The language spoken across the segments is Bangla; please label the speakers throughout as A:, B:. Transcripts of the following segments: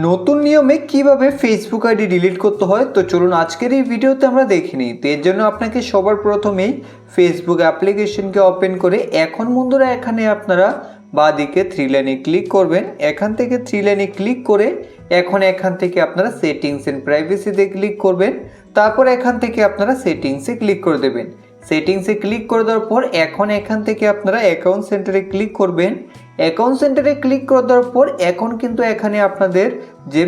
A: নতুন নিয়মে কিভাবে ফেসবুক আইডি ডিলিট করতে হয় তো চলুন আজকের এই ভিডিওতে আমরা দেখে নিই। তো এর জন্য আপনাকে সবার প্রথমেই ফেসবুক অ্যাপ্লিকেশনকে ওপেন করে এখন বন্ধুরা এখানে আপনারা বাঁদিকে থ্রি লাইনে ক্লিক করবেন। এখান থেকে থ্রি লাইনে ক্লিক করে এখান থেকে আপনারা সেটিংস এন্ড প্রাইভেসিতে ক্লিক করবেন। তারপর এখান থেকে আপনারা সেটিংসে ক্লিক করে দেবেন। সেটিংসে ক্লিক করে দেওয়ার পর এখান থেকে আপনারা অ্যাকাউন্ট সেন্টারে ক্লিক করবেন। অ্যাকাউন্ট সেন্টারে ক্লিক করে দেওয়ার পর এখন কিন্তু এখানে আপনাদের যে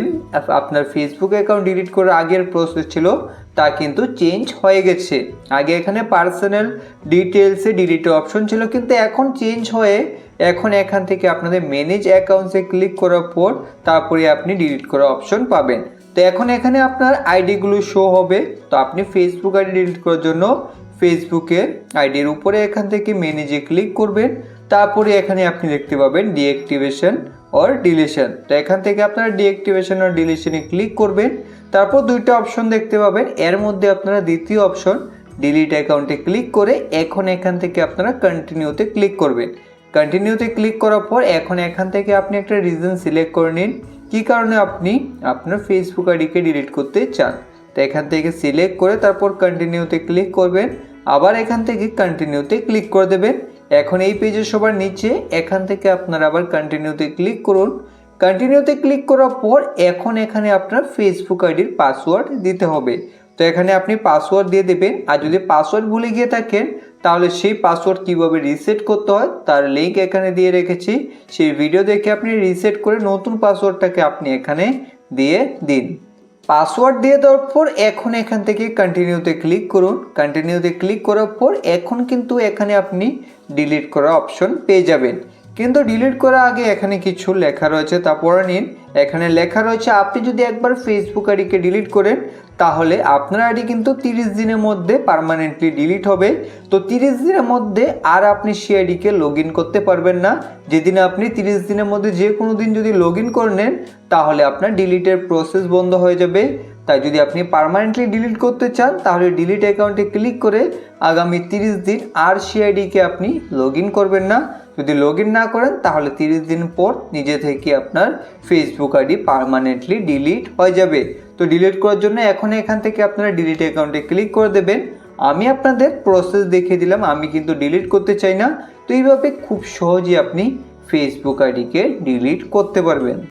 A: আপনার ফেসবুক অ্যাকাউন্ট ডিলিট করার আগের প্রসেস ছিল তা কিন্তু চেঞ্জ হয়ে গেছে। আগে এখানে পার্সোনাল ডিটেলসে ডিলিট অপশন ছিল, কিন্তু এখন চেঞ্জ হয়ে এখান থেকে আপনাদের ম্যানেজ অ্যাকাউন্টসে ক্লিক করার পর তারপরে আপনি ডিলিট করার অপশন পাবেন। তো এখানে আপনার আইডিগুলো শো হবে। তো আপনি ফেসবুক আইডি ডিলিট করার জন্য ফেসবুকের আইডির উপরে এখান থেকে ম্যানেজে ক্লিক করবেন। তারপরে এখানে আপনি দেখতে পাবেন ডিঅ্যাক্টিভেশন অর ডিলিশন। তো এখান থেকে আপনারা ডিঅ্যাক্টিভেশন অর ডিলিশনে ক্লিক করবেন। তারপর দুইটা অপশন দেখতে পাবেন, এর মধ্যে আপনারা দ্বিতীয় অপশন ডিলিট অ্যাকাউন্টে ক্লিক করে এখান থেকে আপনারা কন্টিনিউতে ক্লিক করবেন। কন্টিনিউতে ক্লিক করার পর এখান থেকে আপনি একটা রিজন সিলেক্ট করে নিন কী কারণে আপনি আপনার ফেসবুক আইডিকে ডিলিট করতে চান। তো এখান থেকে সিলেক্ট করে তারপর কন্টিনিউতে ক্লিক করবেন। আবার এখান থেকে কন্টিনিউতে ক্লিক করে দেবেন। এখন এই পেজের সবার নিচে এখান থেকে আপনারা আবার কন্টিনিউতে ক্লিক করুন। কন্টিনিউতে ক্লিক করার পর এখানে আপনার ফেসবুক আইডির পাসওয়ার্ড দিতে হবে। তো এখানে আপনি পাসওয়ার্ড দিয়ে দেবেন। আর যদি পাসওয়ার্ড ভুলে গিয়ে থাকেন তাহলে সেই পাসওয়ার্ড কীভাবে রিসেট করতে হয় তার লিঙ্ক এখানে দিয়ে রেখেছি। সেই ভিডিও দেখে আপনি রিসেট করে নতুন পাসওয়ার্ডটাকে আপনি এখানে দিয়ে দিন। পাসওয়ার্ড দিয়ে দেওয়ার পর এখান থেকে কন্টিনিউতে ক্লিক করুন। কন্টিনিউতে ক্লিক করার পর কিন্তু এখানে আপনি ডিলিট করা অপশন পেয়ে যাবেন। কিন্তু ডিলিট করার আগে এখানে কিছু লেখা রয়েছে, তা পড়ে নিন। এখানে লেখা রয়েছে আপনি যদি একবার ফেসবুক আইডিকে ডিলিট করেন তাহলে আপনার আইডি কিন্তু 30 দিনের মধ্যে পার্মানেন্টলি ডিলিট হবে। তো 30 দিনের মধ্যে আর আপনি সেই আইডিকে লগ ইন করতে পারবেন না। যেদিন আপনি 30 দিনের মধ্যে যে কোনো দিন যদি লগ ইন করে নেন তাহলে আপনার ডিলিটের প্রসেস বন্ধ হয়ে যাবে। তাই যদি আপনি পার্মানেন্টলি ডিলিট করতে চান তাহলে ডিলিট অ্যাকাউন্টে ক্লিক করে আগামী 30 দিন আর সেই আইডিকে আপনি লগ ইন করবেন না। যদি লগ ইন না করেন তাহলে 30 দিন পর নিজে থেকে আপনার ফেসবুক আইডি পার্মানেন্টলি ডিলিট হয়ে যাবে। তো ডিলিট করার জন্য এখান থেকে আপনারা ডিলিট অ্যাকাউন্টে ক্লিক করে দেবেন। আমি আপনাদের প্রসেস দেখিয়ে দিলাম, আমি কিন্তু ডিলিট করতে চাই না। তো এইভাবে খুব সহজে আপনি ফেসবুক আইডিকে ডিলিট করতে পারবেন।